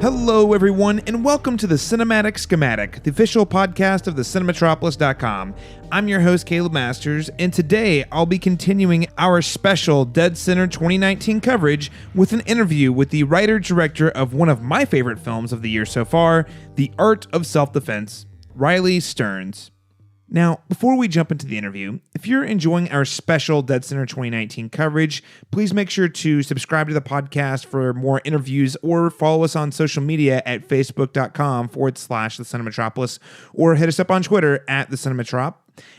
Hello, everyone, and welcome to the Cinematic Schematic, the official podcast of thecinematropolis.com. I'm your host, Caleb Masters, and today I'll be continuing our special deadCenter 2019 coverage with an interview with the writer-director of one of my favorite films of the year so far, The Art of Self-Defense, Riley Stearns. Now, before we jump into the interview, if you're enjoying our special deadCenter 2019 coverage, please make sure to subscribe to the podcast for more interviews or follow us on social media at facebook.com/thecinematropolis or hit us up on Twitter at thecinematrop.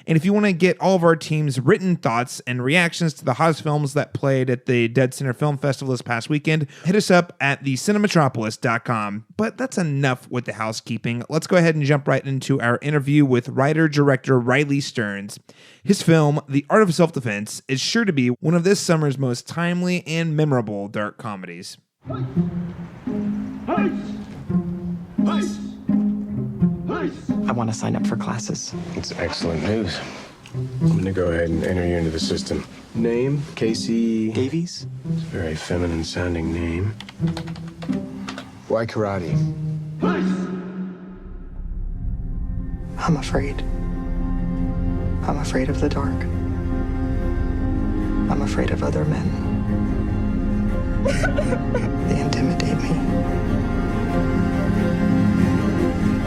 And if you want to get all of our team's written thoughts and reactions to the hottest films that played at the deadCenter Film Festival this past weekend, hit us up at thecinematropolis.com. But that's enough with the housekeeping. Let's go ahead and jump right into our interview with writer-director Riley Stearns. His film, The Art of Self-Defense, is sure to be one of this summer's most timely and memorable dark comedies. I want to sign up for classes. It's excellent news. I'm going to go ahead and enter you into the system. Name, Casey... Davies? It's a very feminine sounding name. Why karate? I'm afraid. I'm afraid of the dark. I'm afraid of other men. They intimidate me.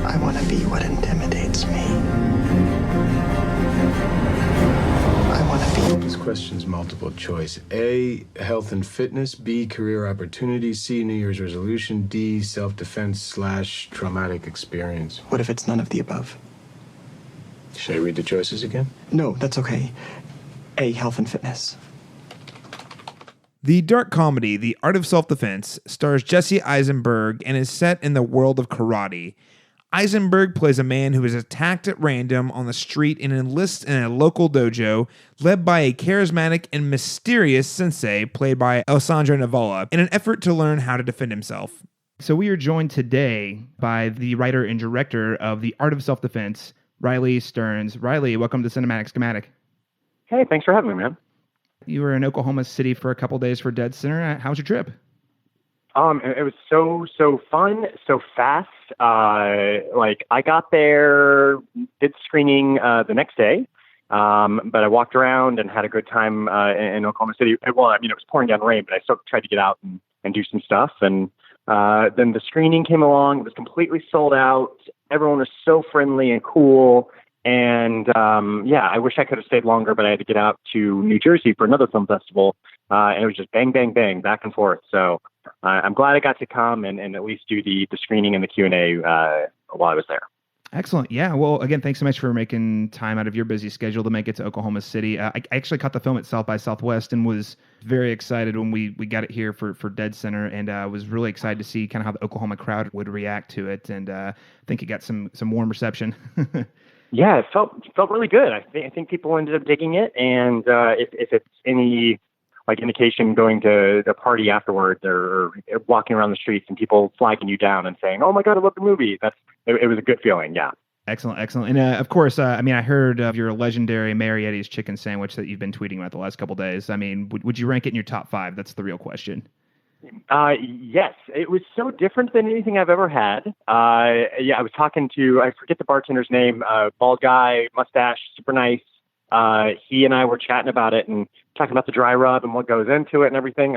I want to be what intimidates me. I want to be... This question's multiple choice. A, health and fitness. B, career opportunities. C, New Year's resolution. D, self-defense/traumatic experience. What if it's none of the above? Should I read the choices again? No, that's okay. A, health and fitness. The dark comedy, The Art of Self-Defense, stars Jesse Eisenberg and is set in the world of karate. Eisenberg plays a man who is attacked at random on the street and enlists in a local dojo, led by a charismatic and mysterious sensei played by Alessandro Nivola, in an effort to learn how to defend himself. So we are joined today by the writer and director of The Art of Self-Defense, Riley Stearns. Riley, welcome to Cinematic Schematic. Hey, thanks for having me, man. You were in Oklahoma City for a couple days for deadCenter. How was your trip? It was so fun, so fast. I got there, did screening the next day, but I walked around and had a good time in Oklahoma City. Well, I mean, it was pouring down rain, but I still tried to get out and do some stuff. And then the screening came along. It was completely sold out. Everyone was so friendly and cool. And I wish I could have stayed longer, but I had to get out to New Jersey for another film festival. And it was just bang, bang, bang, back and forth. So I'm glad I got to come and at least do the screening and the Q&A while I was there. Excellent. Yeah. Well, again, thanks so much for making time out of your busy schedule to make it to Oklahoma City. I actually caught the film at South by Southwest and was very excited when we got it here for deadCenter, and I was really excited to see kind of how the Oklahoma crowd would react to it, and I think it got some warm reception. Yeah, it felt really good. I think people ended up digging it, and if it's any indication going to the party afterwards or walking around the streets and people flagging you down and saying, "Oh my God, I love the movie." It was a good feeling. Yeah. Excellent. And of course, I heard of your legendary Marietta's chicken sandwich that you've been tweeting about the last couple of days. I mean, would you rank it in your top 5? That's the real question. Yes, it was so different than anything I've ever had. I was talking to, I forget the bartender's name, bald guy, mustache, super nice. He and I were chatting about it and talking about the dry rub and what goes into it and everything.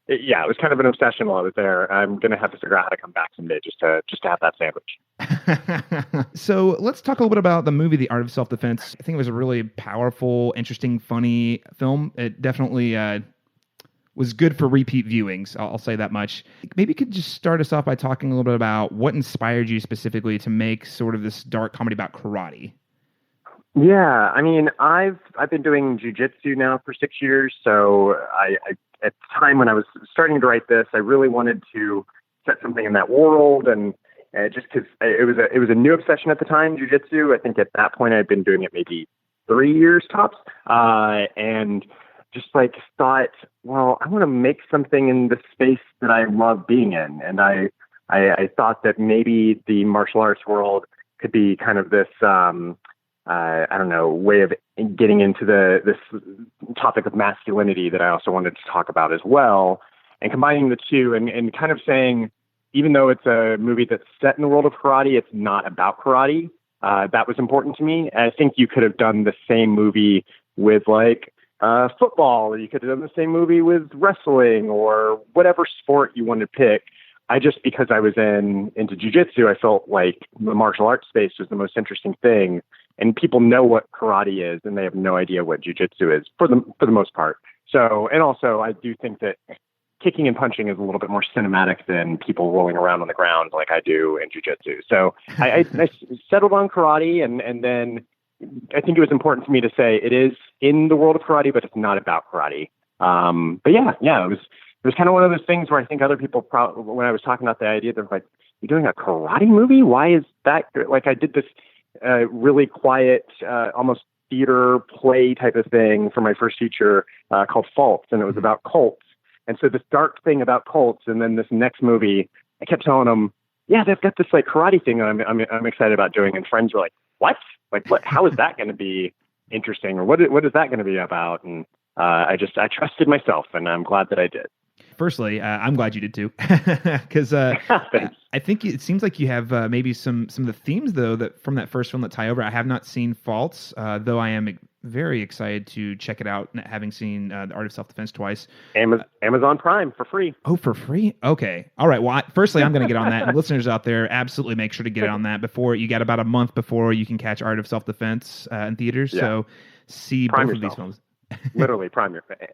It was kind of an obsession while I was there. I'm going to have to figure out how to come back someday just to have that sandwich. So let's talk a little bit about the movie, The Art of Self-Defense. I think it was a really powerful, interesting, funny film. It definitely was good for repeat viewings. I'll say that much. Maybe you could just start us off by talking a little bit about what inspired you specifically to make sort of this dark comedy about karate. Yeah, I mean, I've been doing jiu-jitsu now for 6 years, so I at the time when I was starting to write this, I really wanted to set something in that world, and just because it was a new obsession at the time, jiu-jitsu. I think at that point I'd been doing it maybe 3 years tops, and just thought, well, I want to make something in the space that I love being in, and I thought that maybe the martial arts world could be kind of this. Way of getting into this topic of masculinity that I also wanted to talk about as well, and combining the two and kind of saying, even though it's a movie that's set in the world of karate, it's not about karate. That was important to me. I think you could have done the same movie with like football, or you could have done the same movie with wrestling or whatever sport you wanted to pick. Because I was into jiu-jitsu, I felt like the martial arts space was the most interesting thing. And people know what karate is, and they have no idea what jiu-jitsu is for the most part. So, and also I do think that kicking and punching is a little bit more cinematic than people rolling around on the ground like I do in jiu-jitsu. So I settled on karate, and then I think it was important to me to say it is in the world of karate, but it's not about karate. But it was kind of one of those things where I think other people when I was talking about the idea, they're like, "You're doing a karate movie? Why is that?" Like I did this really quiet, almost theater play type of thing for my first feature called Faults, and it was about cults. And so this dark thing about cults, and then this next movie, I kept telling them, "Yeah, they've got this like karate thing that I'm excited about doing." And friends were like, "What? Like what? How is that going to be interesting? Or what is that going to be about?" And I trusted myself, and I'm glad that I did. Firstly, I'm glad you did too, because I think it seems like you have maybe some of the themes though that from that first film that tie over. I have not seen Faults, though I am very excited to check it out, having seen The Art of Self-Defense twice. Amazon Prime for free. Oh, for free? Okay. All right. Well, firstly, I'm going to get on that. And listeners out there, absolutely make sure to get on that before you got about a month before you can catch Art of Self-Defense in theaters. Yeah. So see Prime both yourself. of these films. Literally,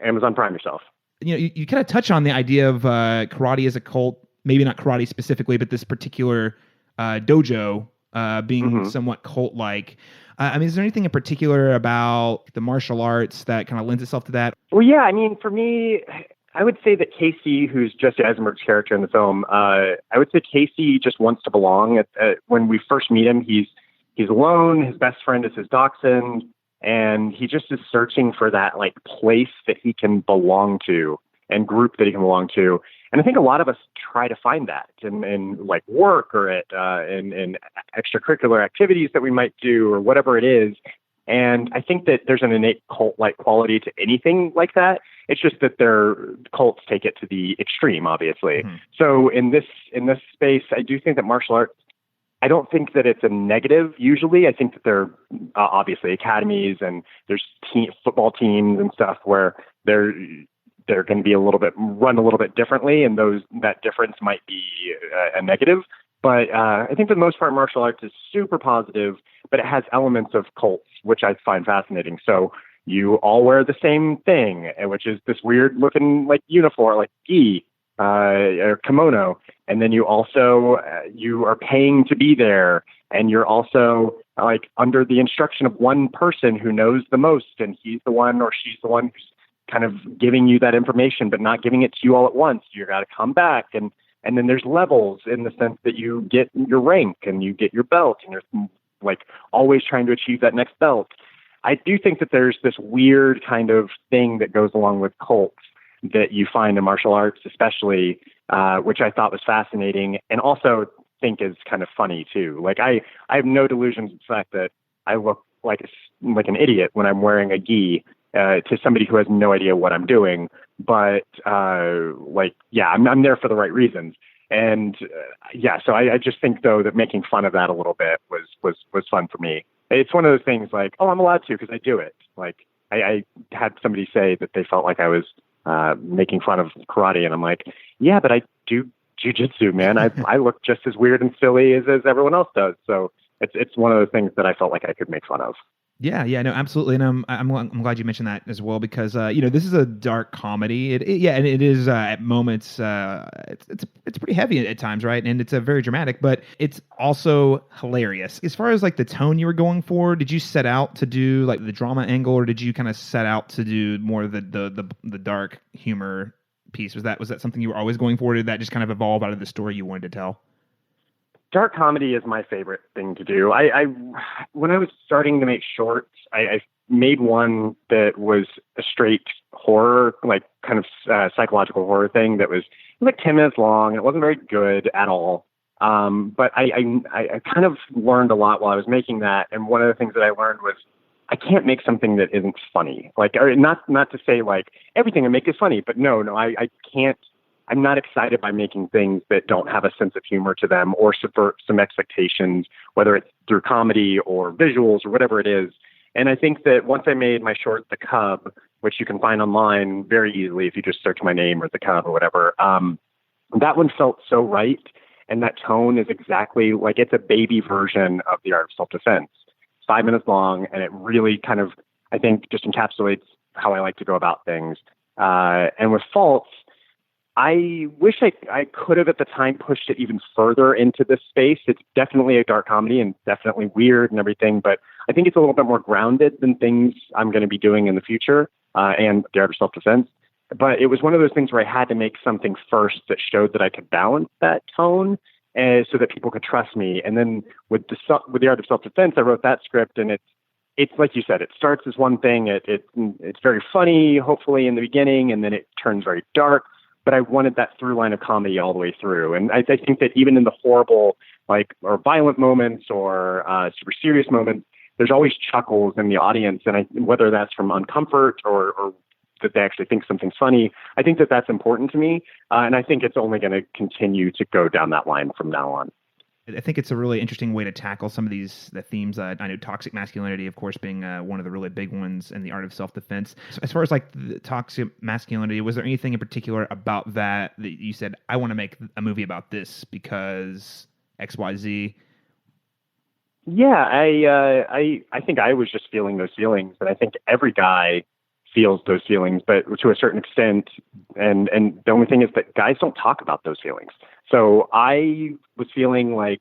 Amazon Prime yourself. You know, you kind of touch on the idea of karate as a cult, maybe not karate specifically, but this particular dojo being somewhat cult-like. I mean, is there anything in particular about the martial arts that kind of lends itself to that? Well, yeah. I mean, for me, I would say that Casey, who's Jesse Eisenberg's character in the film, I would say Casey just wants to belong. When we first meet him, he's alone. His best friend is his dachshund. And he just is searching for that like place that he can belong to and group that he can belong to. And I think a lot of us try to find that in like work or in extracurricular activities that we might do or whatever it is. And I think that there's an innate cult-like quality to anything like that. It's just that their cults take it to the extreme, obviously. Mm-hmm. So in this space, I do think that martial arts, I don't think that it's a negative usually. I think that there are obviously academies and there's football teams and stuff where they're going to be run a little bit differently, and that difference might be a negative. But I think for the most part, martial arts is super positive, but it has elements of cults, which I find fascinating. So you all wear the same thing, which is this weird looking like uniform, like gi. Or kimono, and then you also you are paying to be there, and you're also like under the instruction of one person who knows the most, and he's the one or she's the one who's kind of giving you that information, but not giving it to you all at once. You got to come back, and then there's levels in the sense that you get your rank and you get your belt, and you're like always trying to achieve that next belt. I do think that there's this weird kind of thing that goes along with cults that you find in martial arts, especially, which I thought was fascinating, and also think is kind of funny too. Like I have no delusions of the fact that I look like an idiot when I'm wearing a gi to somebody who has no idea what I'm doing. But I'm there for the right reasons. And so I just think though that making fun of that a little bit was fun for me. It's one of those things like, oh, I'm allowed to because I do it. Like I had somebody say that they felt like I was making fun of karate, and I'm like, yeah, but I do jiu-jitsu, man. I look just as weird and silly as everyone else does. So it's one of those things that I felt like I could make fun of. Yeah, no, absolutely, and I'm glad you mentioned that as well, because this is a dark comedy. And it is at moments it's pretty heavy at times, right? And it's a very dramatic, but it's also hilarious. As far as like the tone you were going for, did you set out to do like the drama angle, or did you kind of set out to do more of the dark humor piece? Was that something you were always going for? Or did that just kind of evolve out of the story you wanted to tell? Dark comedy is my favorite thing to do. I when I was starting to make shorts, I made one that was a straight horror, like kind of psychological horror thing that was like 10 minutes long. It wasn't very good at all. But I kind of learned a lot while I was making that. And one of the things that I learned was I can't make something that isn't funny. Like, or not to say like everything I make is funny, but no, I can't. I'm not excited by making things that don't have a sense of humor to them or subvert some expectations, whether it's through comedy or visuals or whatever it is. And I think that once I made my short, The Cub, which you can find online very easily if you just search my name or The Cub or whatever, that one felt so right. And that tone is exactly like it's a baby version of The Art of Self-Defense. It's 5 minutes long, and it really kind of, I think, just encapsulates how I like to go about things. And with Faults, I wish I could have at the time pushed it even further into this space. It's definitely a dark comedy and definitely weird and everything, but I think it's a little bit more grounded than things I'm going to be doing in the future and The Art of Self-Defense. But it was one of those things where I had to make something first that showed that I could balance that tone so that people could trust me. And then with The Art of Self-Defense, I wrote that script, and it's like you said, it starts as one thing. It's very funny, hopefully in the beginning, and then it turns very dark. But I wanted that through line of comedy all the way through. And I think that even in the horrible, or violent moments or super serious moments, there's always chuckles in the audience. And whether that's from uncomfort or that they actually think something's funny, I think that that's important to me. And I think it's only going to continue to go down that line from now on. I think it's a really interesting way to tackle some of the themes. I know toxic masculinity, of course, being one of the really big ones in The Art of Self-Defense. So as far as like the toxic masculinity, was there anything in particular about that you said, I want to make a movie about this because X, Y, Z? Yeah, I think I was just feeling those feelings, and I think every guy feels those feelings, but to a certain extent. And the only thing is that guys don't talk about those feelings. So I was feeling like,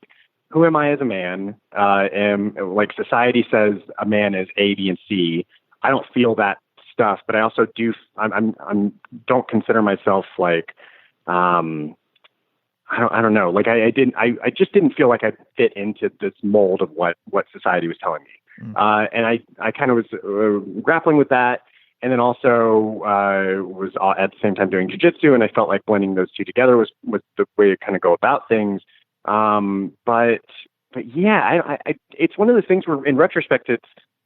who am I as a man? Like society says a man is A, B, and C. I don't feel that stuff, but I also do. Don't consider myself like, I don't know. Like I just didn't feel like I fit into this mold of what society was telling me. And I kind of was grappling with that. And then also was at the same time doing jiu-jitsu, and I felt like blending those two together was the way to kind of go about things. But yeah, it's one of those things where in retrospect, it's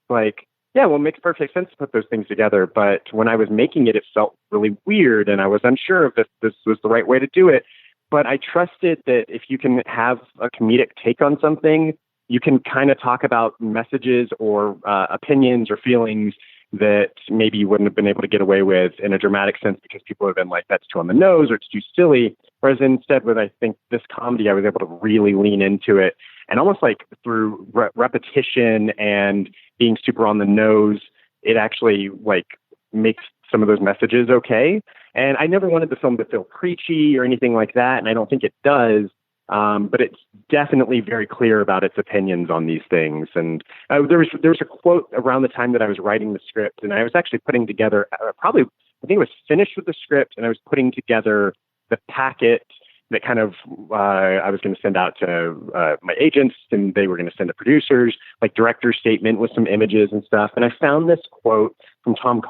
like, yeah, well, it makes perfect sense to put those things together. But when I was making it, it felt really weird, and I was unsure if this was the right way to do it. But I trusted that if you can have a comedic take on something, you can kind of talk about messages or opinions or feelings that maybe you wouldn't have been able to get away with in a dramatic sense because people have been like, that's too on the nose or it's too silly. Whereas instead with, I think, this comedy, I was able to really lean into it and almost like through repetition and being super on the nose, it actually like makes some of those messages okay. And I never wanted the film to feel preachy or anything like that. And I don't think it does. But it's definitely very clear about its opinions on these things. And there was a quote around the time that I was writing the script, and I was actually putting together I think it was finished with the script, and I was putting together the packet that kind of I was going to send out to my agents, and they were going to send to producers, like director's statement with some images and stuff. And I found this quote from Tom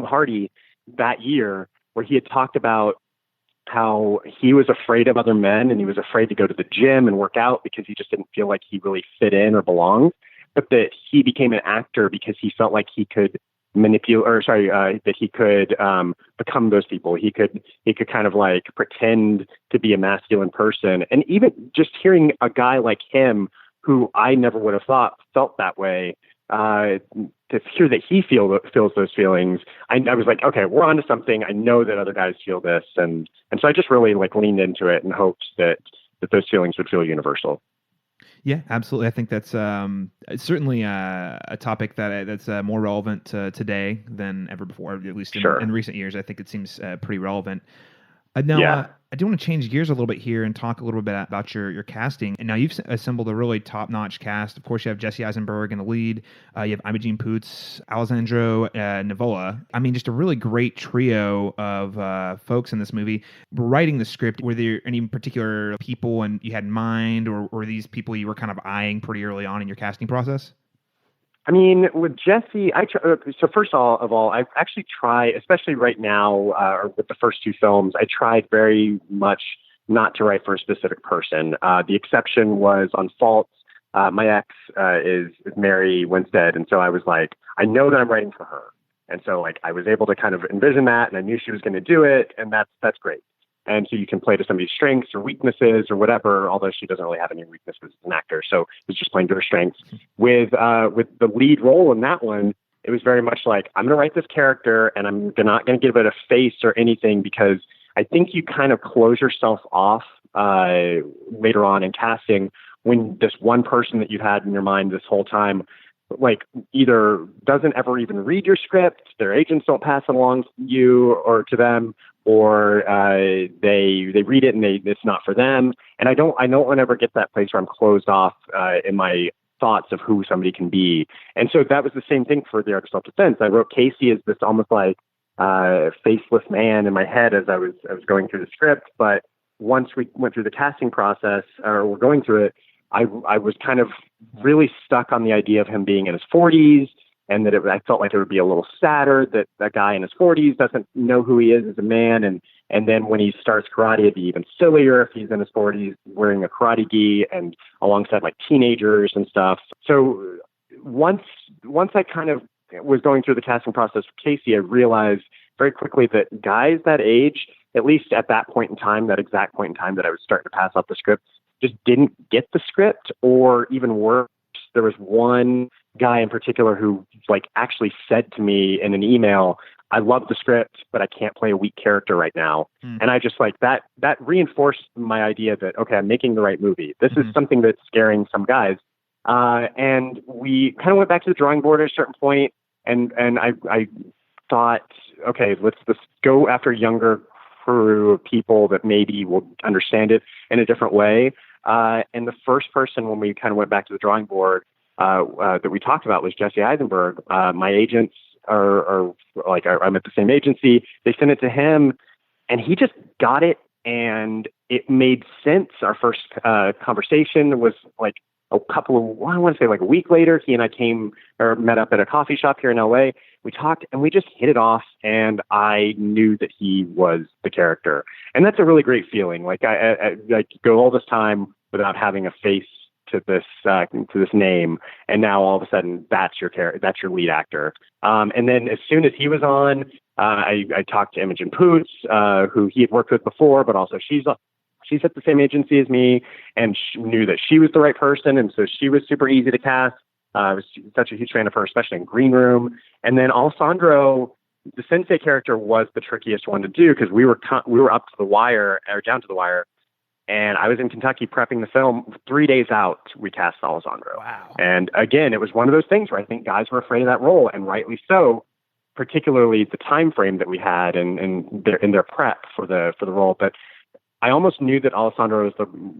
Hardy that year where he had talked about how he was afraid of other men and he was afraid to go to the gym and work out because he just didn't feel like he really fit in or belonged, but that he became an actor because he felt like he could that he could become those people. He could kind of like pretend to be a masculine person. And even just hearing a guy like him, who I never would have thought felt that way, to hear that he feels those feelings, I was like, okay, we're onto something. I know that other guys feel this, and so I just really like leaned into it and hoped that those feelings would feel universal. Yeah, absolutely. I think that's certainly a topic that's more relevant today than ever before, at least in recent years. I think it seems pretty relevant. Now, I do want to change gears a little bit here and talk a little bit about your casting. And now you've assembled a really top-notch cast. Of course, you have Jesse Eisenberg in the lead. You have Imogen Poots, Alessandro Nivola. I mean, just a really great trio of folks in this movie. Writing the script, were there any particular people you had in mind, or were these people you were kind of eyeing pretty early on in your casting process? I mean, with Jesse, so first of all, I actually try, especially right now, or with the first two films, I tried very much not to write for a specific person. The exception was on Faults. My ex is Mary Winstead, and so I was like, I know that I'm writing for her. And so like I was able to kind of envision that, and I knew she was going to do it, and that's great. And so you can play to somebody's strengths or weaknesses or whatever, although she doesn't really have any weaknesses as an actor. So it was just playing to her strengths. With the lead role in that one, it was very much like, I'm going to write this character and I'm not going to give it a face or anything, because I think you kind of close yourself off later on in casting when this one person that you've had in your mind this whole time, like, either doesn't ever even read your script, their agents don't pass it along to you or to them, or they read it and it's not for them. And I don't want to ever get that place where I'm closed off in my thoughts of who somebody can be. And so that was the same thing for The Art of Self-Defense. I wrote Casey as this almost like faceless man in my head as I was going through the script. But once we went through the casting process, or we're going through it, I was kind of really stuck on the idea of him being in his 40s, and that I felt like it would be a little sadder that that guy in his 40s doesn't know who he is as a man. And then when he starts karate, it'd be even sillier if he's in his 40s wearing a karate gi and alongside like teenagers and stuff. So once I kind of was going through the casting process for Casey, I realized very quickly that guys that age, at least at that point in time, that exact point in time that I was starting to pass off the script, just didn't get the script, or even worse, there was one guy in particular who like actually said to me in an email, I love the script, but I can't play a weak character right now. And I just like that reinforced my idea that, okay, I'm making the right movie. This is something that's scaring some guys. And we kind of went back to the drawing board at a certain point, and I thought, okay, let's go after younger crew of people that maybe will understand it in a different way. And the first person, when we kind of went back to the drawing board, that we talked about was Jesse Eisenberg. My agents are like, I'm at the same agency. They sent it to him and he just got it, and it made sense. Our first conversation was like I want to say like a week later. He and I met up at a coffee shop here in LA. We talked and we just hit it off, and I knew that he was the character. And that's a really great feeling. Like I go all this time without having a face to this name, and now all of a sudden that's your character, that's your lead actor. And then as soon as he was on, I talked to Imogen Poots, who he had worked with before, but also she's at the same agency as me, and she knew that she was the right person, and so she was super easy to cast. I was such a huge fan of her, especially in Green Room. And then Alessandro, the sensei character, was the trickiest one to do because we were up to the wire, or down to the wire, and I was in Kentucky prepping the film. 3 days out, we cast Alessandro. Wow! And again, it was one of those things where I think guys were afraid of that role, and rightly so, particularly the time frame that we had and in their prep for the role. But I almost knew that Alessandro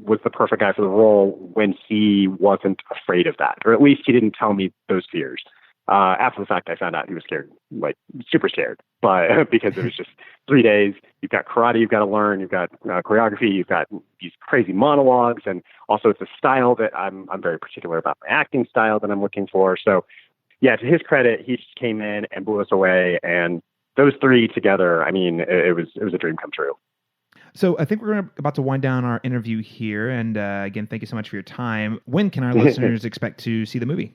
was the perfect guy for the role when he wasn't afraid of that, or at least he didn't tell me those fears. After the fact, I found out he was scared, like super scared, but because it was just 3 days. You've got karate, you've got to learn, you've got choreography, you've got these crazy monologues, and also it's a style that I'm very particular about, my acting style that I'm looking for. So, yeah, to his credit, he just came in and blew us away, and those three together, I mean, it was a dream come true. So I think we're about to wind down our interview here. And again, thank you so much for your time. When can our listeners expect to see the movie?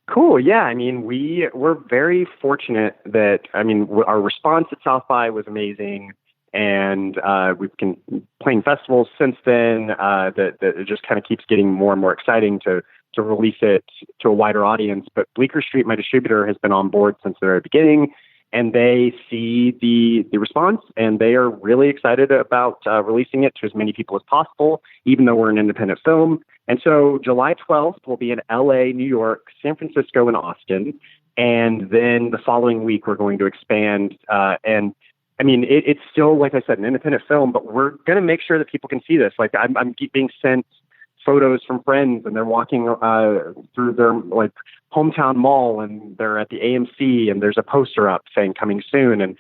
Cool. Yeah. I mean, we're very fortunate that, our response at South by was amazing. And we've been playing festivals since then that it just kind of keeps getting more and more exciting to release it to a wider audience. But Bleecker Street, my distributor, has been on board since the very beginning. And they see the response, and they are really excited about releasing it to as many people as possible, even though we're an independent film. And so July 12th will be in LA, New York, San Francisco, and Austin. And then the following week, we're going to expand. And I mean, it's still, like I said, an independent film, but we're going to make sure that people can see this. Like I'm being sent photos from friends, and they're walking through their like hometown mall, and they're at the AMC, and there's a poster up saying coming soon. And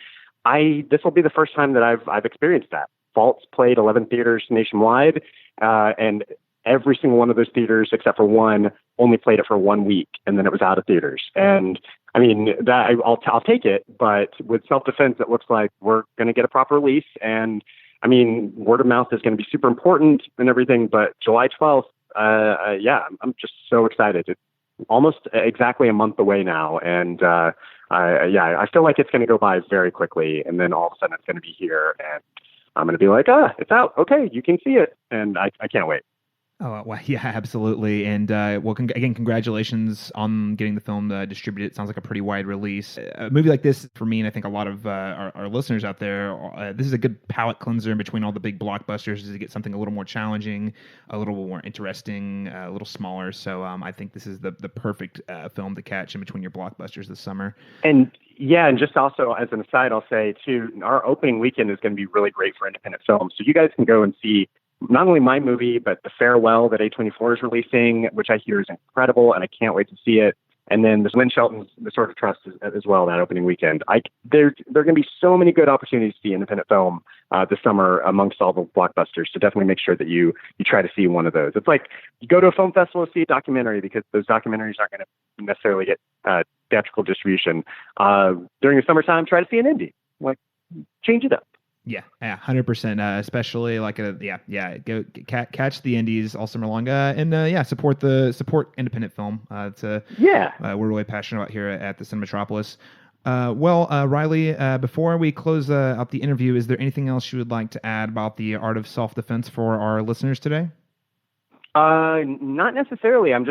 this will be the first time that I've experienced that. Vault's played 11 theaters nationwide, and every single one of those theaters, except for one, only played it for 1 week, and then it was out of theaters. And I mean, that I'll take it, but with Self-Defense, it looks like we're going to get a proper release. And I mean, word of mouth is going to be super important and everything, but July 12th, I'm just so excited. It's almost exactly a month away now. And I feel like it's going to go by very quickly, and then all of a sudden it's going to be here. And I'm going to be like, it's out. Okay, you can see it. And I can't wait. Oh, well, yeah, absolutely. And again, congratulations on getting the film distributed. It sounds like a pretty wide release. A movie like this, for me, and I think a lot of our listeners out there, this is a good palate cleanser in between all the big blockbusters to get something a little more challenging, a little more interesting, a little smaller. So I think this is the perfect film to catch in between your blockbusters this summer. And yeah, and just also as an aside, I'll say, too, our opening weekend is going to be really great for independent films. So you guys can go and see not only my movie, but The Farewell that A24 is releasing, which I hear is incredible, and I can't wait to see it. And then there's Lynn Shelton's The Sword of Trust as well that opening weekend. There are going to be so many good opportunities to see independent film this summer amongst all the blockbusters. So definitely make sure that you try to see one of those. It's like you go to a film festival to see a documentary because those documentaries aren't going to necessarily get theatrical distribution. During the summertime, try to see an indie. Like, change it up. Yeah, 100%. Especially like go catch the indies all summer long, and support independent film. We're really passionate about here at the Cinemetropolis. Riley, before we close out the interview, is there anything else you would like to add about the art of self-defense for our listeners today? Not necessarily. I'm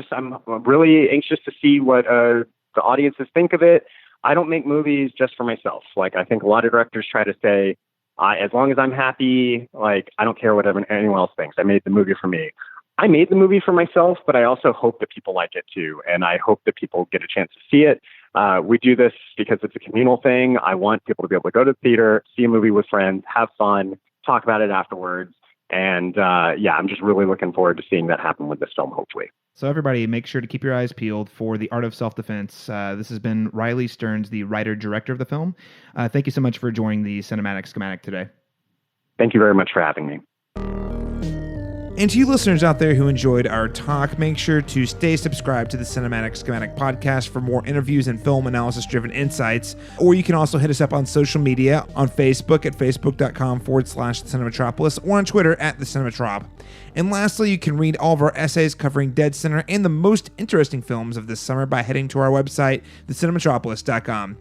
really anxious to see what the audiences think of it. I don't make movies just for myself. Like, I think a lot of directors try to say, as long as I'm happy, like, I don't care what anyone else thinks. I made the movie for me. I made the movie for myself, but I also hope that people like it too. And I hope that people get a chance to see it. We do this because it's a communal thing. I want people to be able to go to the theater, see a movie with friends, have fun, talk about it afterwards. And I'm just really looking forward to seeing that happen with this film, hopefully. So everybody, make sure to keep your eyes peeled for The Art of Self-Defense. This has been Riley Stearns, the writer-director of the film. Thank you so much for joining the Cinematic Schematic today. Thank you very much for having me. And to you listeners out there who enjoyed our talk, make sure to stay subscribed to the Cinematic Schematic podcast for more interviews and film analysis-driven insights. Or you can also hit us up on social media, on Facebook at facebook.com/Cinemetropolis, or on Twitter at the Cinemetrop. And lastly, you can read all of our essays covering deadCenter and the most interesting films of this summer by heading to our website, thecinemetropolis.com.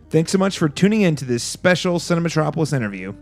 Thanks so much for tuning in to this special Cinemetropolis interview.